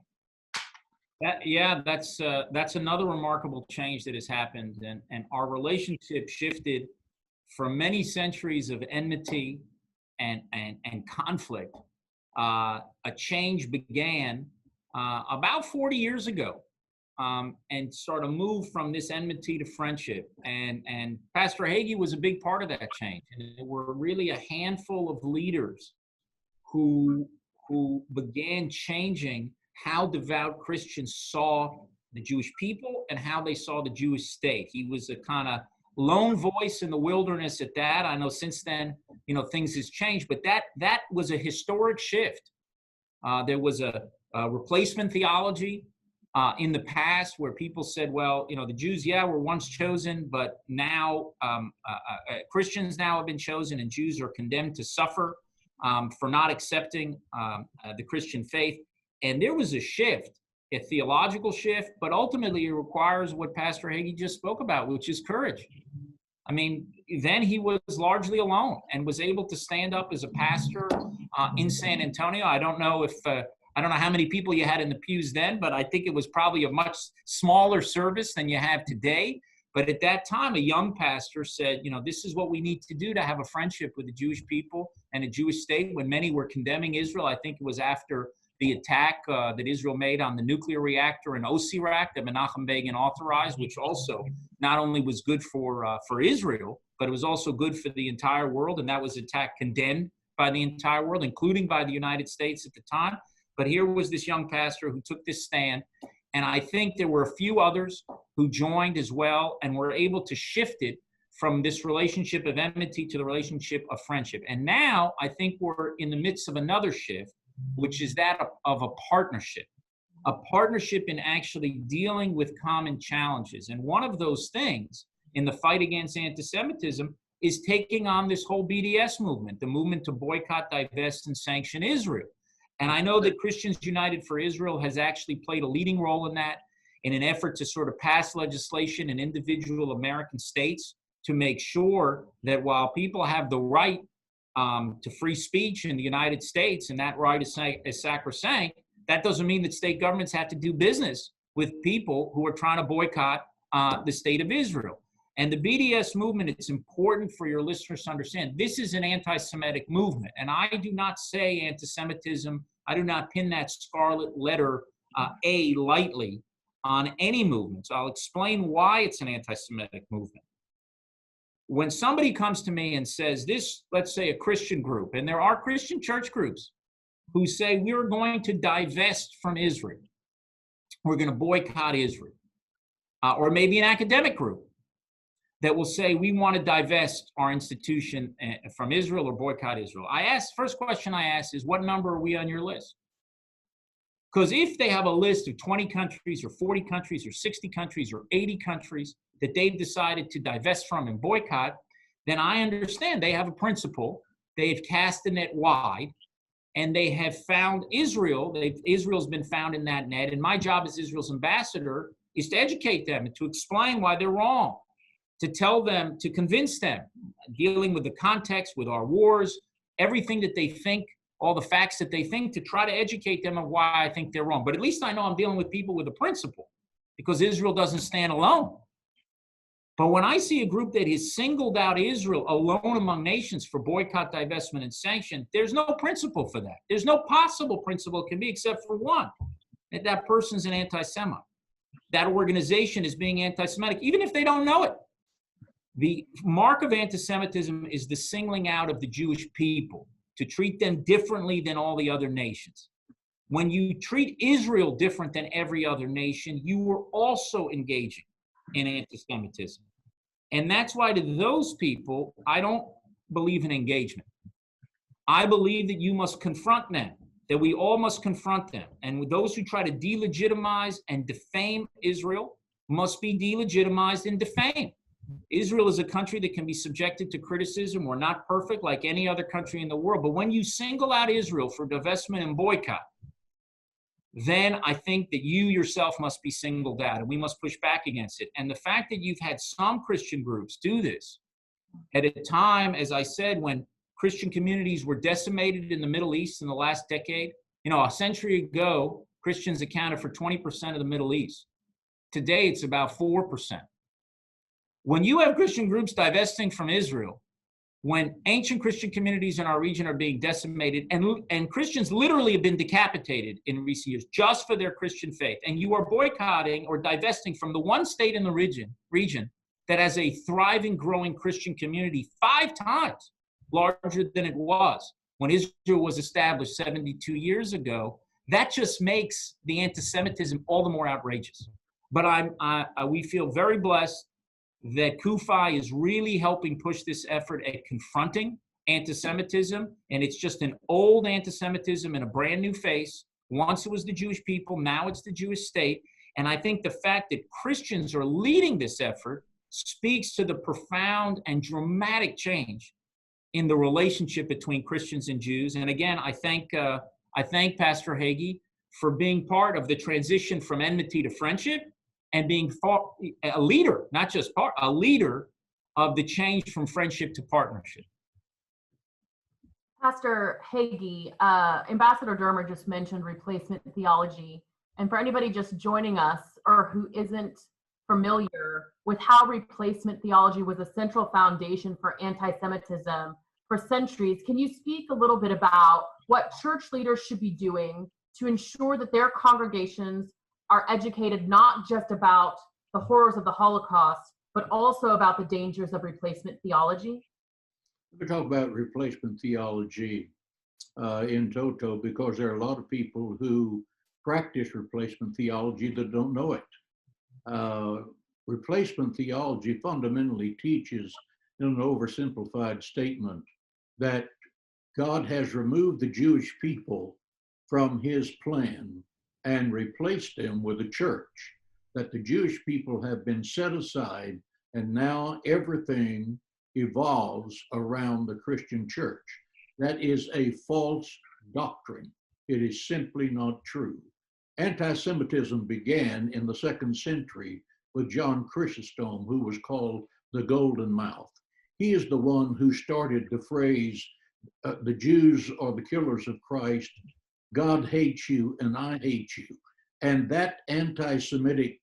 Speaker 3: That's another remarkable change that has happened, and our relationship shifted from many centuries of enmity and conflict, a change began about 40 years ago, and sort of moved from this enmity to friendship. And Pastor Hagee was a big part of that change. And there were really a handful of leaders who began changing how devout Christians saw the Jewish people and how they saw the Jewish state. He was a kind of lone voice in the wilderness at that. I know since then, things has changed, but that was a historic shift. There was a replacement theology in the past where people said, well, the Jews, were once chosen, but now Christians now have been chosen, and Jews are condemned to suffer for not accepting the Christian faith. And there was a shift, a theological shift, but ultimately it requires what Pastor Hagee just spoke about, which is courage. I mean, then he was largely alone and was able to stand up as a pastor in San Antonio. I don't know how many people you had in the pews then, but I think it was probably a much smaller service than you have today. But at that time, a young pastor said, this is what we need to do to have a friendship with the Jewish people and a Jewish state. When many were condemning Israel, I think it was after the attack that Israel made on the nuclear reactor in Osirak that Menachem Begin authorized, which also not only was good for Israel, but it was also good for the entire world. And that was attack condemned by the entire world, including by the United States at the time. But here was this young pastor who took this stand. And I think there were a few others who joined as well and were able to shift it from this relationship of enmity to the relationship of friendship. And now I think we're in the midst of another shift, which is that of a partnership in actually dealing with common challenges. And one of those things in the fight against anti-Semitism is taking on this whole BDS movement, the movement to boycott, divest, and sanction Israel. And I know that Christians United for Israel has actually played a leading role in that, in an effort to sort of pass legislation in individual American states to make sure that while people have the right to free speech in the United States, and that right is sacrosanct, that doesn't mean that state governments have to do business with people who are trying to boycott the state of Israel. And the BDS movement, it's important for your listeners to understand, this is an anti-Semitic movement. And I do not say anti-Semitism, I do not pin that scarlet letter A lightly on any movement. So I'll explain why it's an anti-Semitic movement. When somebody comes to me and says this, let's say a Christian group, and there are Christian church groups who say we're going to divest from Israel, we're going to boycott Israel, or maybe an academic group that will say we want to divest our institution from Israel or boycott Israel. First question I ask is, what number are we on your list? Because if they have a list of 20 countries or 40 countries or 60 countries or 80 countries that they've decided to divest from and boycott, then I understand they have a principle. They've cast the net wide, and they have found Israel. Israel's been found in that net, and my job as Israel's ambassador is to educate them and to explain why they're wrong, to tell them, to convince them, dealing with the context, with our wars, everything that they think, all the facts that they think, to try to educate them of why I think they're wrong. But at least I know I'm dealing with people with a principle, because Israel doesn't stand alone. But when I see a group that has singled out Israel alone among nations for boycott, divestment, and sanction, there's no principle for that. There's no possible principle it can be except for one, that person's an anti-Semite. That organization is being anti-Semitic, even if they don't know it. The mark of anti-Semitism is the singling out of the Jewish people, to treat them differently than all the other nations. When you treat Israel different than every other nation, you are also engaging in anti-Semitism. And that's why to those people, I don't believe in engagement. I believe that you must confront them, that we all must confront them. And with those who try to delegitimize and defame Israel must be delegitimized and defamed. Israel is a country that can be subjected to criticism. We're not perfect like any other country in the world. But when you single out Israel for divestment and boycott, then I think that you yourself must be singled out, and we must push back against it. And the fact that you've had some Christian groups do this at a time, as I said, when Christian communities were decimated in the Middle East in the last decade. A century ago, Christians accounted for 20% of the Middle East. Today, it's about 4%. When you have Christian groups divesting from Israel, when ancient Christian communities in our region are being decimated, and Christians literally have been decapitated in recent years just for their Christian faith, and you are boycotting or divesting from the one state in the region that has a thriving, growing Christian community 5 times larger than it was when Israel was established 72 years ago, that just makes the anti-Semitism all the more outrageous. But we feel very blessed that CUFI is really helping push this effort at confronting anti-Semitism, and it's just an old anti-Semitism in a brand new face. Once it was the Jewish people, now it's the Jewish state. And I think the fact that Christians are leading this effort speaks to the profound and dramatic change in the relationship between Christians and Jews. And again, I thank Pastor Hagee for being part of the transition from enmity to friendship and being a leader, not just a leader of the change from friendship to partnership.
Speaker 2: Pastor Hagee, Ambassador Dermer just mentioned replacement theology. And for anybody just joining us or who isn't familiar with how replacement theology was a central foundation for anti-Semitism for centuries, can you speak a little bit about what church leaders should be doing to ensure that their congregations are educated not just about the horrors of the Holocaust, but also about the dangers of replacement theology?
Speaker 4: We talk about replacement theology in toto because there are a lot of people who practice replacement theology that don't know it. Replacement theology fundamentally teaches in an oversimplified statement that God has removed the Jewish people from his plan and replaced them with a church, that the Jewish people have been set aside and now everything evolves around the Christian church. That is a false doctrine. It is simply not true. Anti-Semitism began in the 2nd century with John Chrysostom, who was called the Golden Mouth. He is the one who started the phrase, the Jews are the killers of Christ, God hates you and I hate you. And that anti-Semitic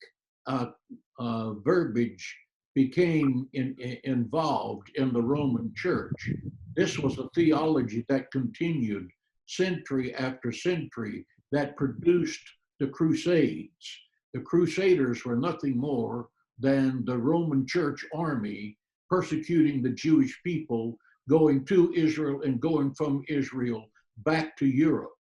Speaker 4: verbiage became involved in the Roman Church. This was a theology that continued century after century that produced the Crusades. The Crusaders were nothing more than the Roman Church army persecuting the Jewish people, going to Israel and going from Israel back to Europe.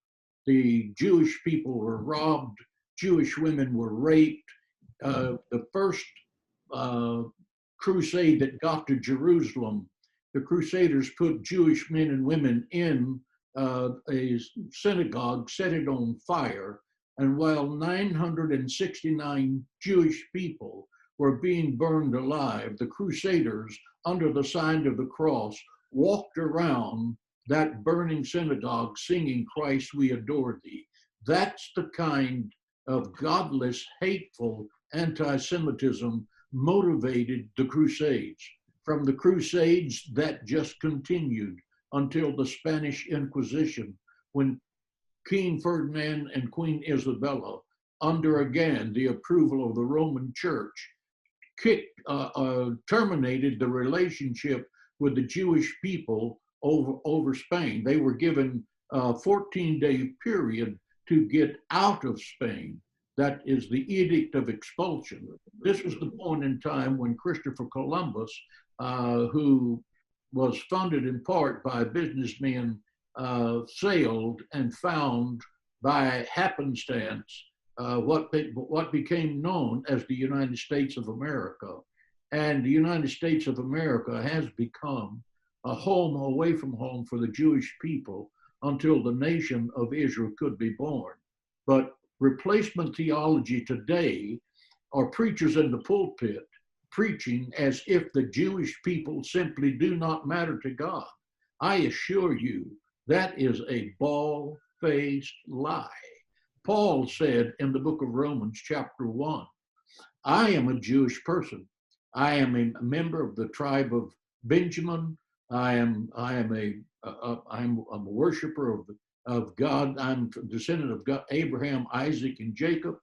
Speaker 4: The Jewish people were robbed, Jewish women were raped. The first crusade that got to Jerusalem, the Crusaders put Jewish men and women in a synagogue, set it on fire, and while 969 Jewish people were being burned alive, the Crusaders, under the sign of the cross, walked around that burning synagogue singing, Christ, we adore thee. That's the kind of godless, hateful anti-Semitism motivated the Crusades. From the Crusades, that just continued until the Spanish Inquisition, when King Ferdinand and Queen Isabella, under again the approval of the Roman Church, terminated the relationship with the Jewish people over Spain. They were given a 14-day period to get out of Spain. That is the Edict of Expulsion. This was the point in time when Christopher Columbus, who was funded in part by businessmen, sailed and found by happenstance what became known as the United States of America. And the United States of America has become a home away from home for the Jewish people until the nation of Israel could be born. But replacement theology today are preachers in the pulpit preaching as if the Jewish people simply do not matter to God. I assure you, that is a bald-faced lie. Paul said in the book of Romans, chapter 1, I am a Jewish person. I am a member of the tribe of Benjamin. I am a worshiper of God. I'm a descendant of God, Abraham, Isaac, and Jacob.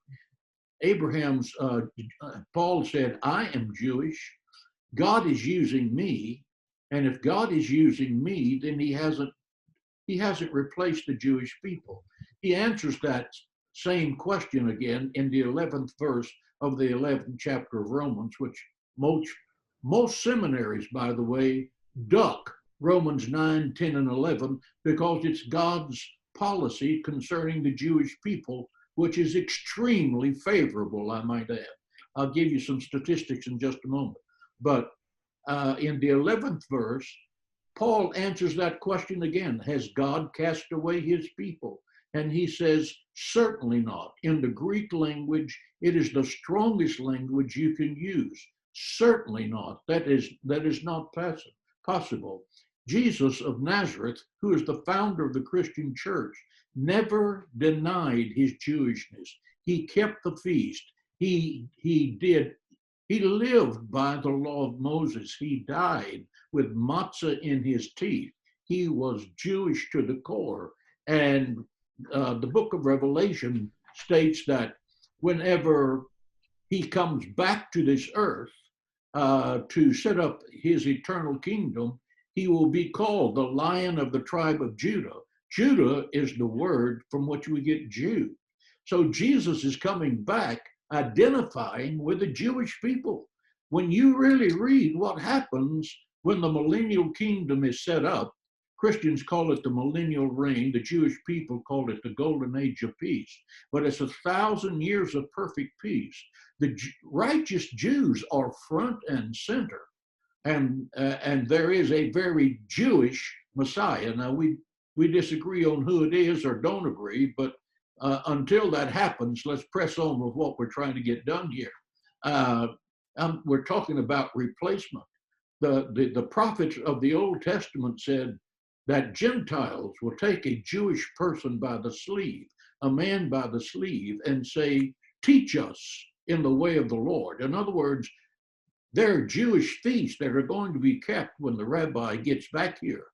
Speaker 4: Paul said, I am Jewish. God is using me, and if God is using me, then he hasn't replaced the Jewish people. He answers that same question again in the 11th verse of the 11th chapter of Romans, which most seminaries, by the way, duck Romans 9, 10, and 11 because it's God's policy concerning the Jewish people, which is extremely favorable, I might add. I'll give you some statistics in just a moment. But in the 11th verse, Paul answers that question again. Has God cast away his people? And he says, certainly not. In the Greek language, it is the strongest language you can use. Certainly not. That is not possible. Jesus of Nazareth, who is the founder of the Christian church, never denied his Jewishness. He kept the feast. He lived by the law of Moses. He died with matzah in his teeth. He was Jewish to the core. And the book of Revelation states that whenever he comes back to this earth to set up his eternal kingdom, he will be called the Lion of the tribe of Judah. Judah is the word from which we get Jew. So Jesus is coming back identifying with the Jewish people. When you really read what happens when the millennial kingdom is set up, Christians call it the millennial reign. The Jewish people call it the golden age of peace. But it's 1,000 years of perfect peace. The righteous Jews are front and center. And there is a very Jewish Messiah. Now, we disagree on who it is or don't agree, but until that happens, let's press on with what we're trying to get done here. We're talking about replacement. The prophets of the Old Testament said that Gentiles will take a Jewish person by the sleeve, a man by the sleeve, and say, teach us in the way of the Lord. In other words, there are Jewish feasts that are going to be kept when the rabbi gets back here.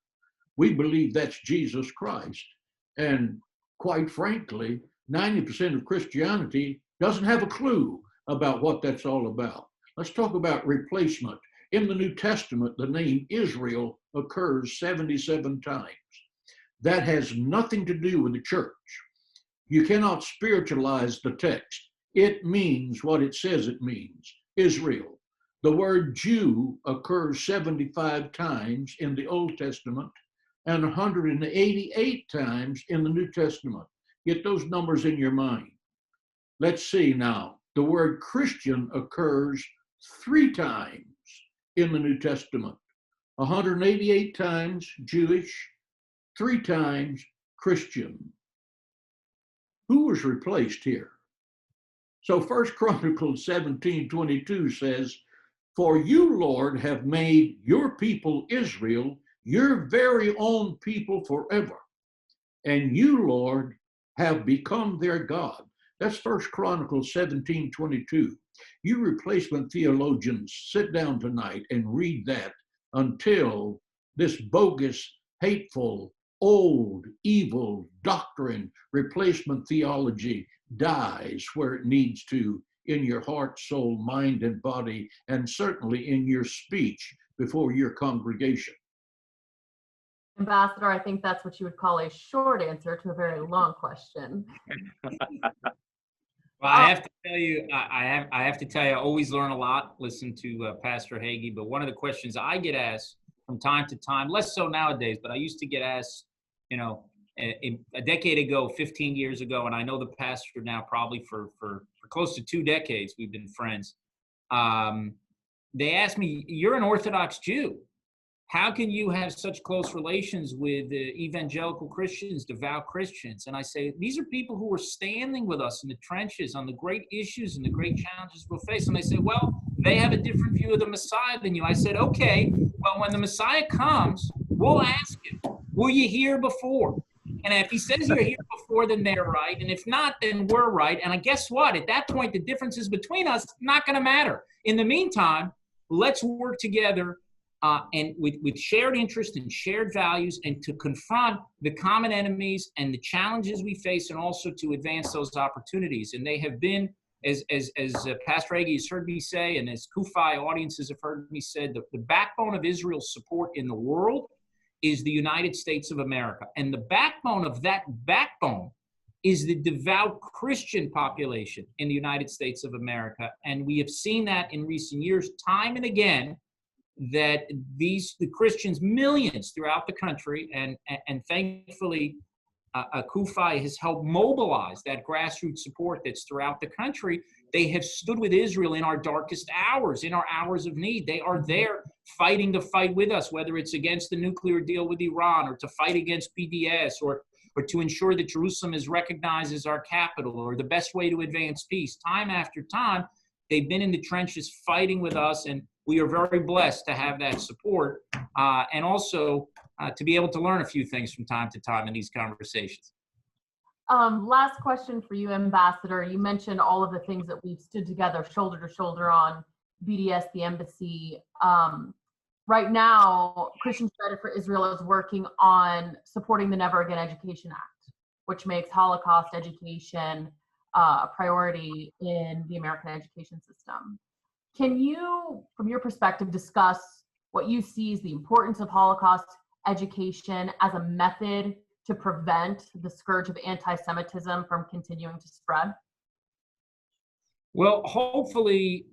Speaker 4: We believe that's Jesus Christ. And quite frankly, 90% of Christianity doesn't have a clue about what that's all about. Let's talk about replacement. In the New Testament, the name Israel occurs 77 times. That has nothing to do with the church. You cannot spiritualize the text. It means what it says it means, Israel. The word Jew occurs 75 times in the Old Testament and 188 times in the New Testament. Get those numbers in your mind. Let's see now. The word Christian occurs 3 times in the New Testament. 188 times Jewish, 3 times Christian. Who was replaced here? So 1 Chronicles 17:22 says, for you, Lord, have made your people Israel your very own people forever. And you, Lord, have become their God. That's 1 Chronicles 17:22. You replacement theologians, sit down tonight and read that until this bogus, hateful, old, evil doctrine, replacement theology dies where it needs to in your heart, soul, mind, and body, and certainly in your speech before your congregation.
Speaker 2: Ambassador, I think that's what you would call a short answer to a very long question.
Speaker 3: Well, I have to tell you, I have to tell you, I always learn a lot, listen to Pastor Hagee, but one of the questions I get asked from time to time, less so nowadays, but I used to get asked, you know, a decade ago, 15 years ago, and I know the pastor now probably for close to 2 decades, we've been friends. They asked me, you're an Orthodox Jew. How can you have such close relations with evangelical Christians, devout Christians? And I say, these are people who are standing with us in the trenches on the great issues and the great challenges we'll face. And they say, well, they have a different view of the Messiah than you. I said, okay, well, when the Messiah comes, we'll ask him, were you here before? And if he says you're here before, then they're right. And if not, then we're right. And guess what? At that point, the differences between us not going to matter. In the meantime, let's work together and with shared interest and shared values, and to confront the common enemies and the challenges we face, and also to advance those opportunities. And they have been as Pastor Hagee has heard me say, and as CUFI audiences have heard me say, the backbone of Israel's support in the world is the United States of America. And the backbone of that backbone is the devout Christian population in the United States of America. And we have seen that in recent years, time and again, that the Christians, millions throughout the country, and thankfully, CUFI has helped mobilize that grassroots support that's throughout the country. They have stood with Israel in our darkest hours, in our hours of need. They are there fighting to fight with us, whether it's against the nuclear deal with Iran, or to fight against BDS, or to ensure that Jerusalem is recognized as our capital, or the best way to advance peace. Time after time, they've been in the trenches fighting with us, and we are very blessed to have that support, and also to be able to learn a few things from time to time in these conversations.
Speaker 2: Last question for you, Ambassador. You mentioned all of the things that we've stood together shoulder to shoulder on, BDS, the embassy. Right now, Christians United for Israel is working on supporting the Never Again Education Act, which makes Holocaust education a priority in the American education system. Can you, from your perspective, discuss what you see as the importance of Holocaust education as a method to prevent the scourge of anti-Semitism from continuing to spread?
Speaker 3: Well, hopefully,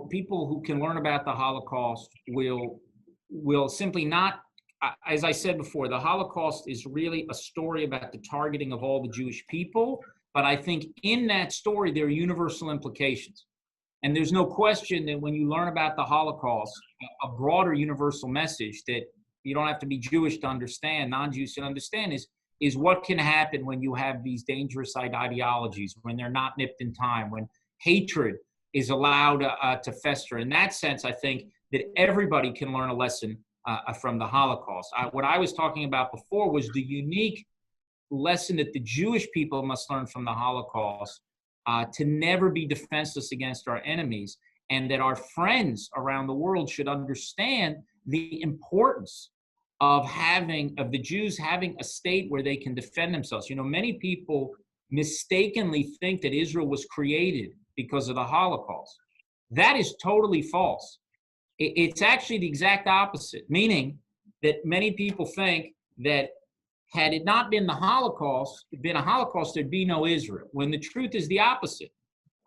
Speaker 3: people who can learn about the Holocaust will simply not, as I said before, the Holocaust is really a story about the targeting of all the Jewish people. But I think in that story, there are universal implications. And there's no question that when you learn about the Holocaust, a broader universal message that you don't have to be Jewish to understand, non-Jews to understand, is what can happen when you have these dangerous ideologies, when they're not nipped in time, when hatred is allowed to fester. In that sense, I think that everybody can learn a lesson from the Holocaust. What I was talking about before was the unique lesson that the Jewish people must learn from the Holocaust, to never be defenseless against our enemies, and that our friends around the world should understand the importance of the Jews having a state where they can defend themselves. Many people mistakenly think that Israel was created because of the Holocaust. That is totally false. It's actually the exact opposite, meaning that many people think that had it not been a Holocaust, there'd be no Israel, when the truth is the opposite.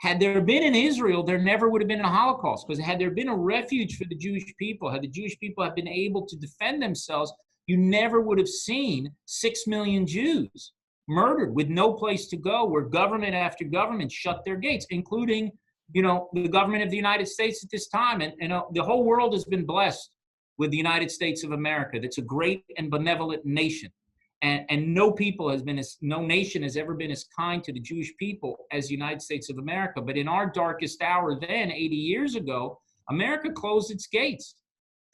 Speaker 3: Had there been an Israel, there never would have been a Holocaust, because had there been a refuge for the Jewish people, had the Jewish people have been able to defend themselves, you never would have seen 6 million Jews murdered with no place to go, where government after government shut their gates, including, the government of the United States at this time. And the whole world has been blessed with the United States of America. That's a great and benevolent nation. And no nation has ever been as kind to the Jewish people as the United States of America. But in our darkest hour then, 80 years ago, America closed its gates.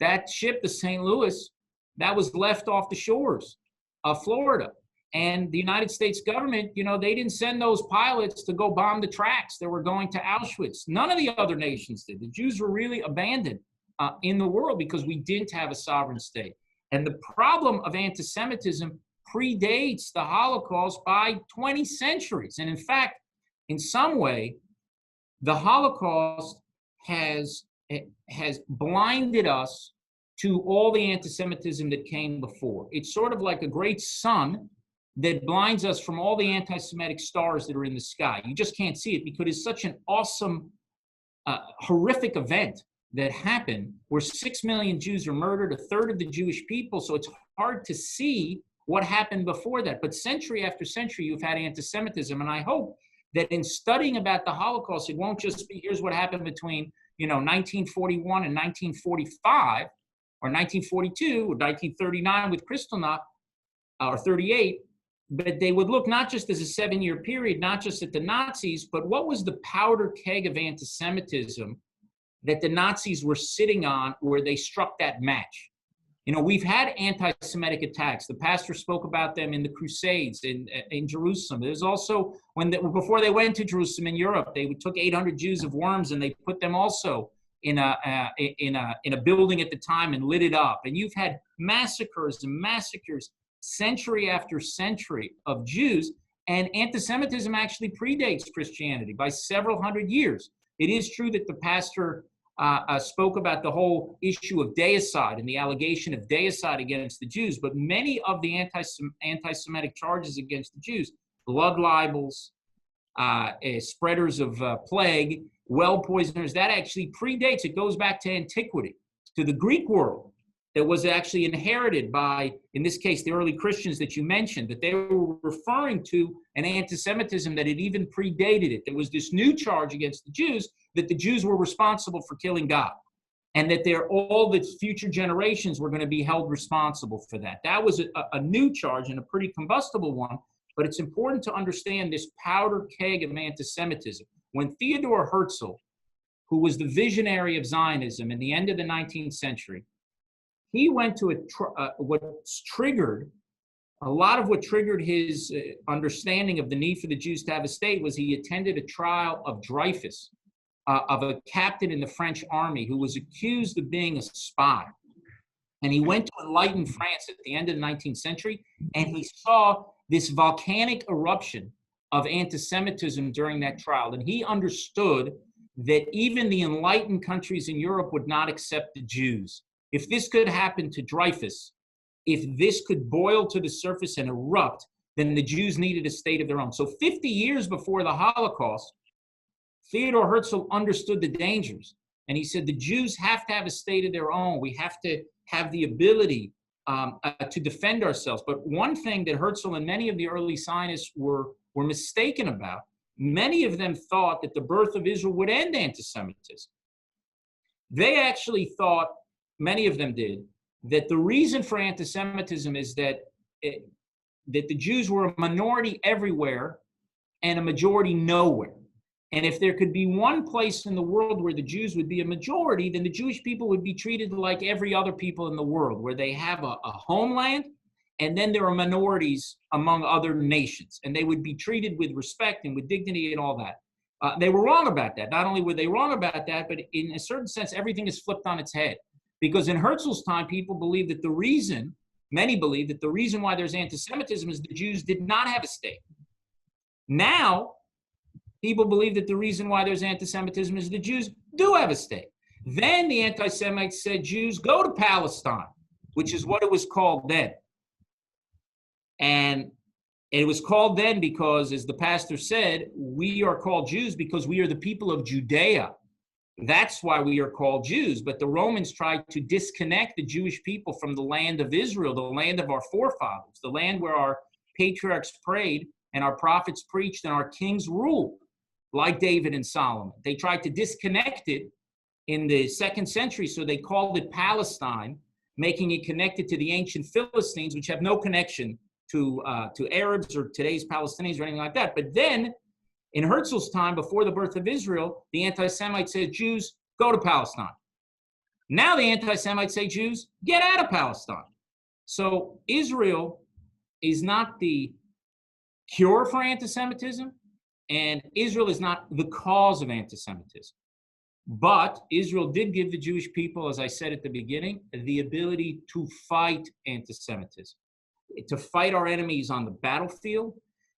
Speaker 3: That ship, the St. Louis, that was left off the shores of Florida. And the United States government, they didn't send those pilots to go bomb the tracks that were going to Auschwitz. None of the other nations did. The Jews were really abandoned in the world because we didn't have a sovereign state. And the problem of anti-Semitism predates the Holocaust by 20 centuries. And in fact, in some way, the Holocaust has blinded us to all the anti-Semitism that came before. It's sort of like a great sun that blinds us from all the anti-Semitic stars that are in the sky. You just can't see it because it's such an awesome, horrific event that happened where 6 million Jews are murdered, a third of the Jewish people. So it's hard to see what happened before that. But century after century, you've had anti-Semitism. And I hope that in studying about the Holocaust, it won't just be, here's what happened between 1941 and 1945, or 1942, or 1939 with Kristallnacht, or 38, but they would look not just as a 7-year period, not just at the Nazis, but what was the powder keg of anti-Semitism that the Nazis were sitting on where they struck that match. We've had anti-Semitic attacks. The pastor spoke about them in the Crusades in Jerusalem. There's also, before they went to Jerusalem in Europe, they took 800 Jews of Worms and they put them also in a building at the time and lit it up. And you've had massacres and massacres century after century of Jews. And anti-Semitism actually predates Christianity by several hundred years. It is true that the pastor spoke about the whole issue of deicide and the allegation of deicide against the Jews, but many of the anti-Semitic charges against the Jews, blood libels, spreaders of plague, well poisoners, that actually predates. It goes back to antiquity, to the Greek world that was actually inherited by, in this case, the early Christians that you mentioned, that they were referring to an anti-Semitism that had even predated it. There was this new charge against the Jews that the Jews were responsible for killing God, and that all the future generations were going to be held responsible for that. That was a new charge and a pretty combustible one, but it's important to understand this powder keg of anti-Semitism. When Theodor Herzl, who was the visionary of Zionism in the end of the 19th century, he went to a lot of what triggered his understanding of the need for the Jews to have a state was he attended a trial of Dreyfus, of a captain in the French army who was accused of being a spy. And he went to enlighten France at the end of the 19th century, and he saw this volcanic eruption of anti-Semitism during that trial. And he understood that even the enlightened countries in Europe would not accept the Jews. If this could happen to Dreyfus, if this could boil to the surface and erupt, then the Jews needed a state of their own. So 50 years before the Holocaust, Theodor Herzl understood the dangers. And he said, the Jews have to have a state of their own. We have to have the ability to defend ourselves. But one thing that Herzl and many of the early Zionists were mistaken about, many of them thought that the birth of Israel would end anti-Semitism. They actually thought, many of them did, that the reason for anti-Semitism is that the Jews were a minority everywhere and a majority nowhere. And if there could be one place in the world where the Jews would be a majority, then the Jewish people would be treated like every other people in the world, where they have a homeland, and then there are minorities among other nations, and they would be treated with respect and with dignity and all that. They were wrong about that. Not only were they wrong about that, but in a certain sense, everything is flipped on its head. Because in Herzl's time, many believe that the reason why there's anti-Semitism is the Jews did not have a state. Now, people believe that the reason why there's anti-Semitism is the Jews do have a state. Then the anti-Semites said, Jews, go to Palestine, which is what it was called then. And it was called then because, as the pastor said, we are called Jews because we are the people of Judea. That's why we are called Jews. But the Romans tried to disconnect the Jewish people from the land of Israel, the land of our forefathers, the land where our patriarchs prayed and our prophets preached and our kings ruled, like David and Solomon. They tried to disconnect it in the 2nd century, so they called it Palestine, making it connected to the ancient Philistines, which have no connection to Arabs or today's Palestinians or anything like that. But then, in Herzl's time, before the birth of Israel, the anti-Semites said, Jews, go to Palestine. Now the anti-Semites say, Jews, get out of Palestine. So Israel is not the cure for anti-Semitism, and Israel is not the cause of anti-Semitism. But Israel did give the Jewish people, as I said at the beginning, the ability to fight anti-Semitism, to fight our enemies on the battlefield,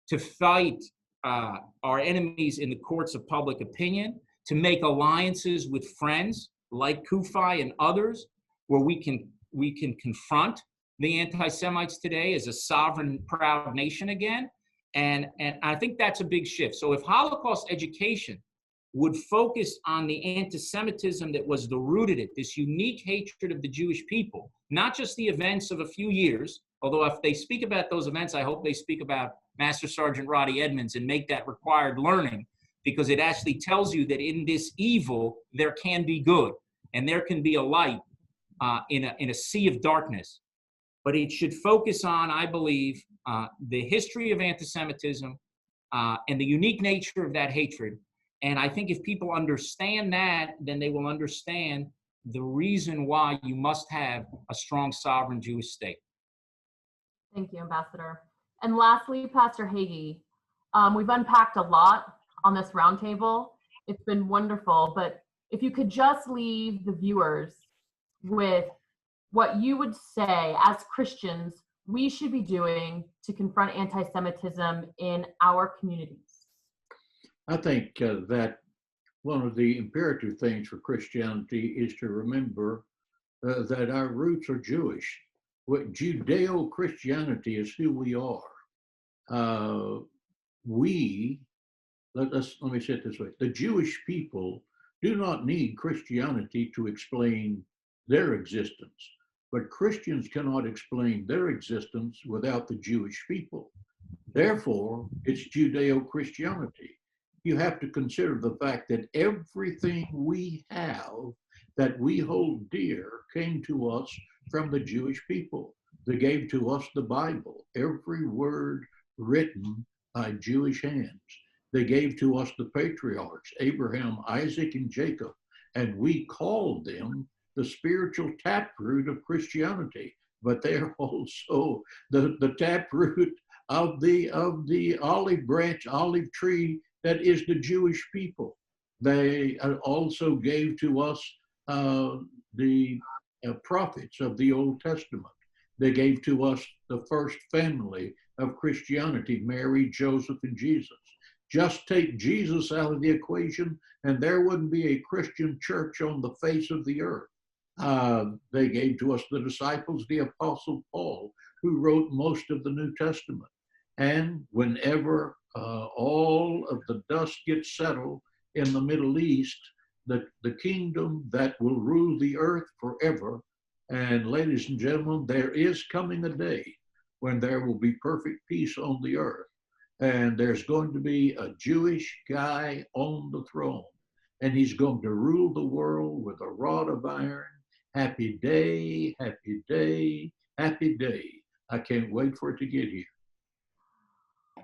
Speaker 3: to fight our enemies in the courts of public opinion, to make alliances with friends like CUFI and others, where we can confront the anti-Semites today as a sovereign, proud nation again. And I think that's a big shift. So if Holocaust education would focus on the anti-Semitism that was the root of it, this unique hatred of the Jewish people, not just the events of a few years, although if they speak about those events, I hope they speak about Master Sergeant Roddie Edmonds and make that required learning, because it actually tells you that in this evil, there can be good, and there can be a light in a sea of darkness. But it should focus on, I believe, the history of anti-Semitism and the unique nature of that hatred. And I think if people understand that, then they will understand the reason why you must have a strong sovereign Jewish state.
Speaker 2: Thank you, Ambassador. And lastly, Pastor Hagee, we've unpacked a lot on this roundtable. It's been wonderful, but if you could just leave the viewers with what you would say as Christians we should be doing to confront anti-Semitism in our communities?
Speaker 4: I think that one of the imperative things for Christianity is to remember that our roots are Jewish. Judeo-Christianity is who we are. Let me say it this way. The Jewish people do not need Christianity to explain their existence, but Christians cannot explain their existence without the Jewish people. Therefore, it's Judeo-Christianity. You have to consider the fact that everything we have that we hold dear came to us from the Jewish people. They gave to us the Bible, every word written by Jewish hands. They gave to us the patriarchs, Abraham, Isaac, and Jacob, and we called them the spiritual taproot of Christianity, but they're also the taproot of the olive branch, olive tree that is the Jewish people. They also gave to us the prophets of the Old Testament. They gave to us the first family of Christianity, Mary, Joseph, and Jesus. Just take Jesus out of the equation, and there wouldn't be a Christian church on the face of the earth. They gave to us the disciples, the Apostle Paul, who wrote most of the New Testament. And whenever all of the dust gets settled in the Middle East, the kingdom that will rule the earth forever. And ladies and gentlemen, there is coming a day when there will be perfect peace on the earth. And there's going to be a Jewish guy on the throne, and he's going to rule the world with a rod of iron. Happy day, happy day, happy day. I can't wait for it to get here.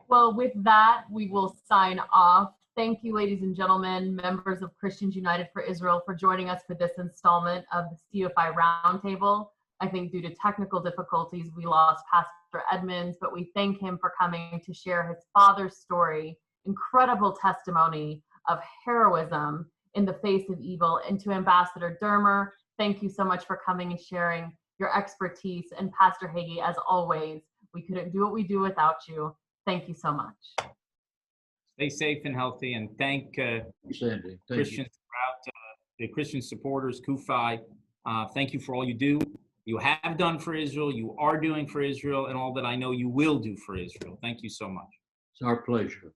Speaker 2: Well, with that, we will sign off. Thank you, ladies and gentlemen, members of Christians United for Israel, for joining us for this installment of the CUFI Roundtable. I think due to technical difficulties, we lost Pastor Edmonds, but we thank him for coming to share his father's story, incredible testimony of heroism in the face of evil. And to Ambassador Dermer, thank you so much for coming and sharing your expertise. And Pastor Hagee, as always, we couldn't do what we do without you. Thank you so much.
Speaker 3: Stay safe and healthy, and thank
Speaker 4: Sandy,
Speaker 3: Christians throughout the Christian supporters, CUFI. Thank you for all you do. You have done for Israel, you are doing for Israel, and all that I know you will do for Israel. Thank you so much.
Speaker 4: It's our pleasure.